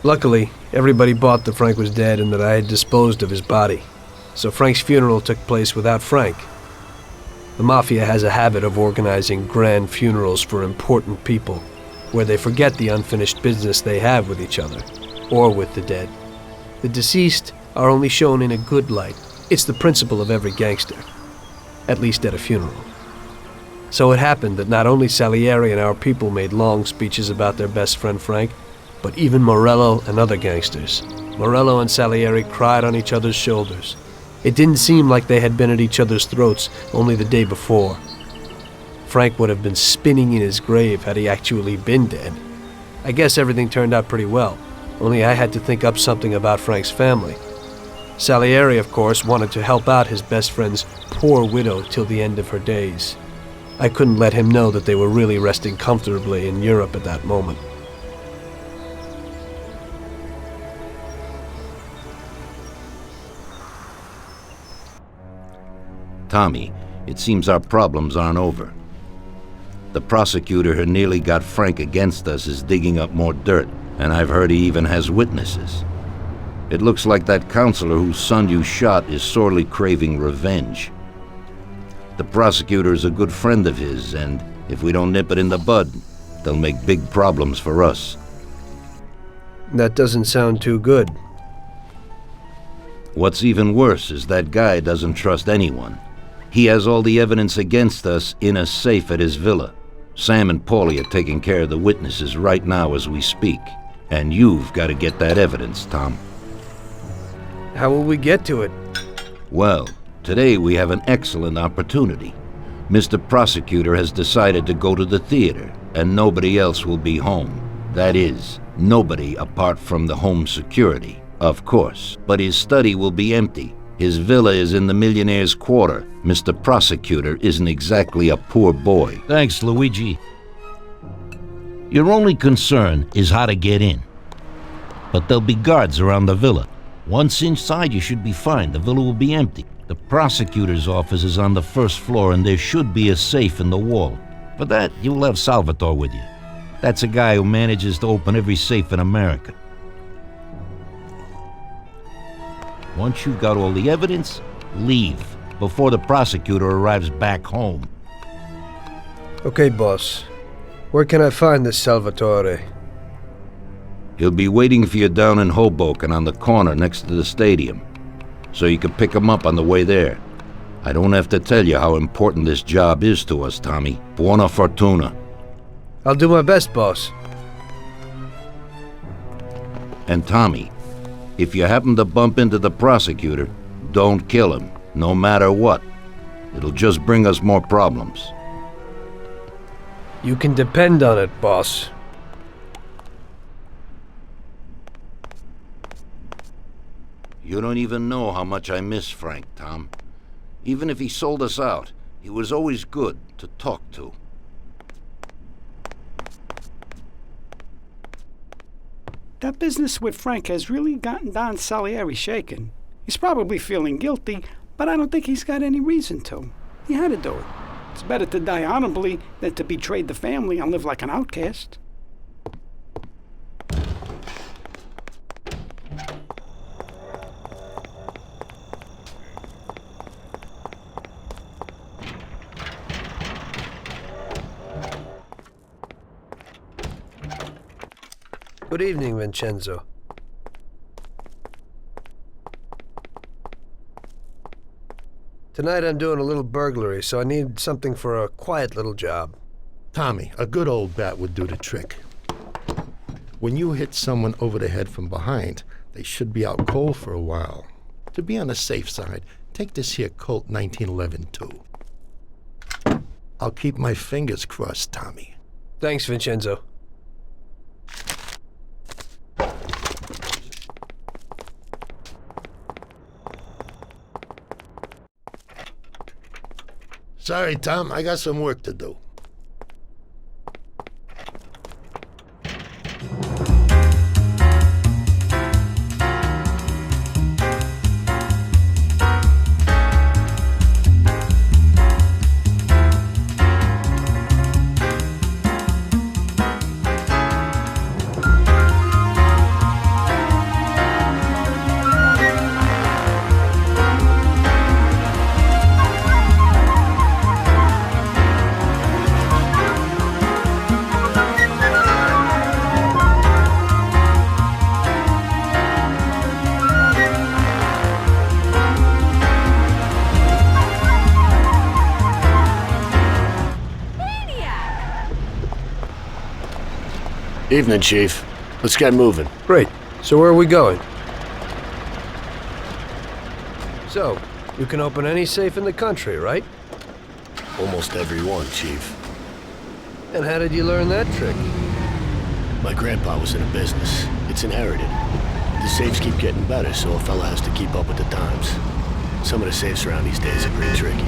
Luckily, everybody bought that Frank was dead and that I had disposed of his body. So Frank's funeral took place without Frank. The Mafia has a habit of organizing grand funerals for important people, where they forget the unfinished business they have with each other, or with the dead. The deceased are only shown in a good light. It's the principle of every gangster, at least at a funeral. So it happened that not only Salieri and our people made long speeches about their best friend Frank, but even Morello and other gangsters. Morello and Salieri cried on each other's shoulders. It didn't seem like they had been at each other's throats only the day before. Frank would have been spinning in his grave had he actually been dead. I guess everything turned out pretty well, only I had to think up something about Frank's family. Salieri, of course, wanted to help out his best friend's poor widow till the end of her days. I couldn't let him know that they were really resting comfortably in Europe at that moment. Tommy, it seems our problems aren't over. The prosecutor who nearly got Frank against us is digging up more dirt, and I've heard he even has witnesses. It looks like that counselor whose son you shot is sorely craving revenge. The prosecutor is a good friend of his, and if we don't nip it in the bud, they'll make big problems for us. That doesn't sound too good. What's even worse is that guy doesn't trust anyone. He has all the evidence against us in a safe at his villa. Sam and Paulie are taking care of the witnesses right now as we speak. And you've got to get that evidence, Tom. How will we get to it? Well, today we have an excellent opportunity. Mr. Prosecutor has decided to go to the theater, and nobody else will be home. That is, nobody apart from the home security, of course. But his study will be empty. His villa is in the millionaire's quarter. Mr. Prosecutor isn't exactly a poor boy. Thanks, Luigi. Your only concern is how to get in. But there'll be guards around the villa. Once inside, you should be fine. The villa will be empty. The prosecutor's office is on the first floor, and there should be a safe in the wall. For that, you'll have Salvatore with you. That's a guy who manages to open every safe in America. Once you've got all the evidence, leave before the prosecutor arrives back home. Okay, boss. Where can I find this Salvatore? He'll be waiting for you down in Hoboken on the corner next to the stadium, so you can pick him up on the way there. I don't have to tell you how important this job is to us, Tommy. Buona fortuna. I'll do my best, boss. And Tommy, if you happen to bump into the prosecutor, don't kill him, no matter what. It'll just bring us more problems. You can depend on it, boss. You don't even know how much I miss Frank, Tom. Even if he sold us out, he was always good to talk to. That business with Frank has really gotten Don Salieri shaken. He's probably feeling guilty, but I don't think he's got any reason to. He had to do it. It's better to die honorably than to betray the family and live like an outcast. Good evening, Vincenzo. Tonight I'm doing a little burglary, so I need something for a quiet little job. Tommy, a good old bat would do the trick. When you hit someone over the head from behind, they should be out cold for a while. To be on the safe side, take this here Colt 1911 too. I'll keep my fingers crossed, Tommy. Thanks, Vincenzo. Sorry, Tom, I got some work to do. Evening, Chief. Let's get moving. Great. So where are we going? So, you can open any safe in the country, right? Almost every one, Chief. And how did you learn that trick? My grandpa was in a business. It's inherited. The safes keep getting better, so a fella has to keep up with the times. Some of the safes around these days are pretty tricky.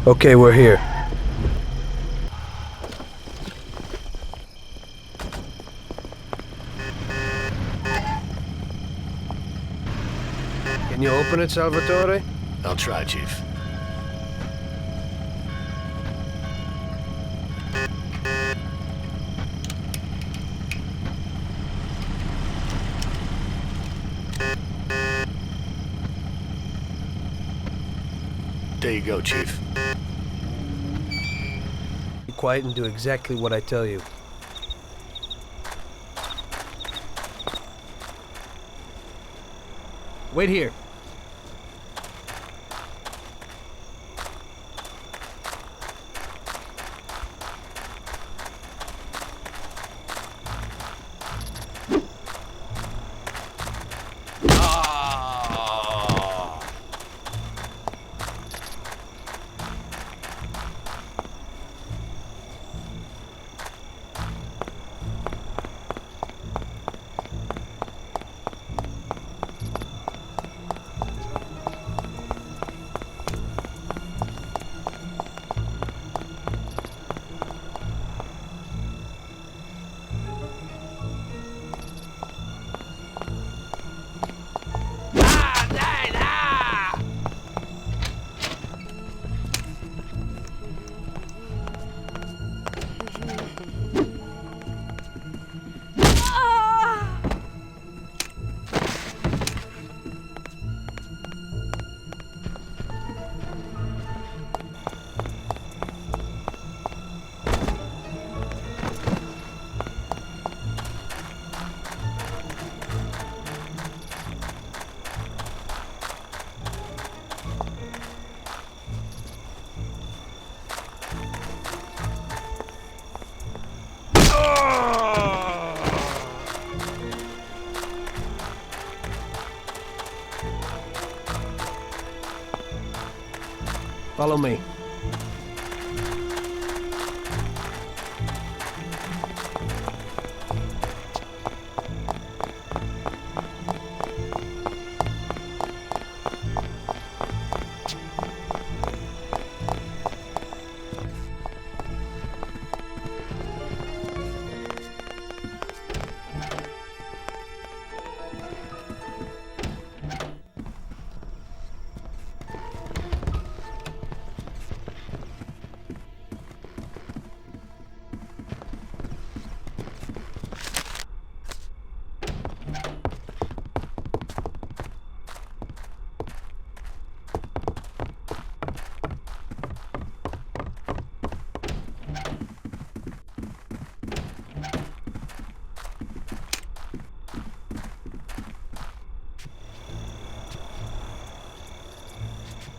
Okay, we're here. Can you open it, Salvatore? I'll try, Chief. There you go, Chief. Be quiet and do exactly what I tell you. Wait here. Follow me.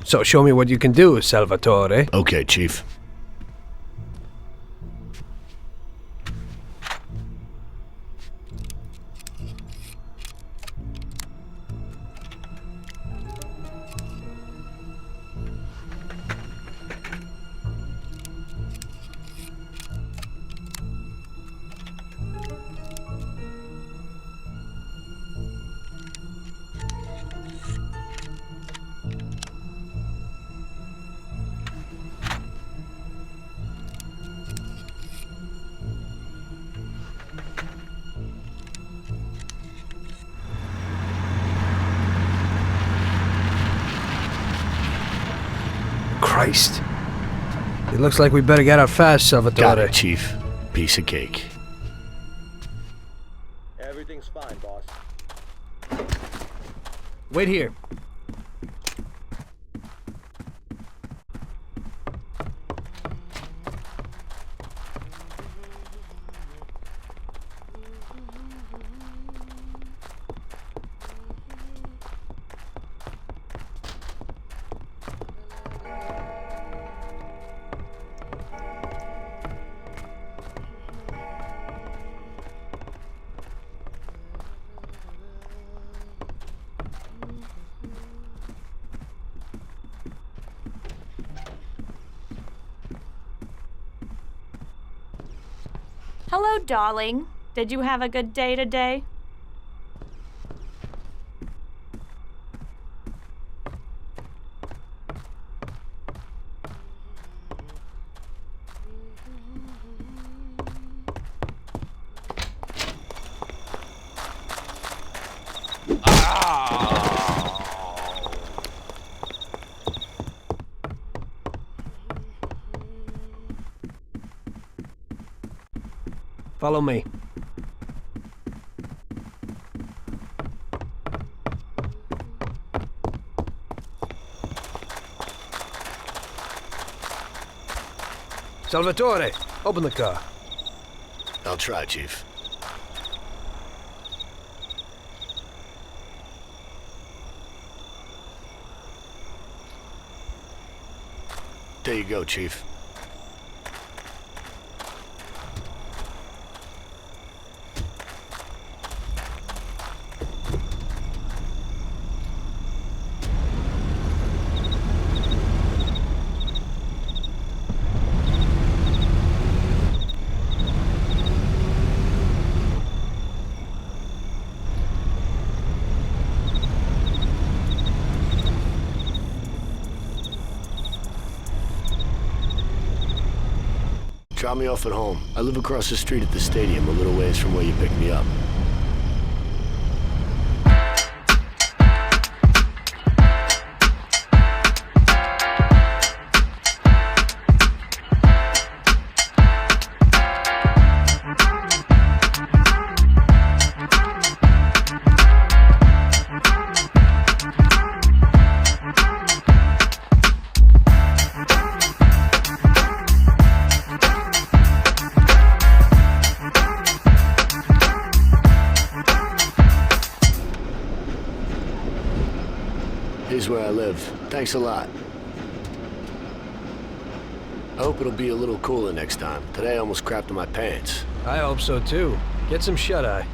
So show me what you can do, Salvatore. Okay, Chief. Christ. It looks like we better get out fast, Salvatore. Got it, Chief. Piece of cake. Everything's fine, boss. Wait here. Hello, darling. Did you have a good day today? Follow me. Salvatore, open the car. I'll try, Chief. There you go, Chief. Drop me off at home. I live across the street at the stadium, a little ways from where you picked me up. Here's where I live. Thanks a lot. I hope it'll be a little cooler next time. Today I almost crapped in my pants. I hope so too. Get some shut-eye.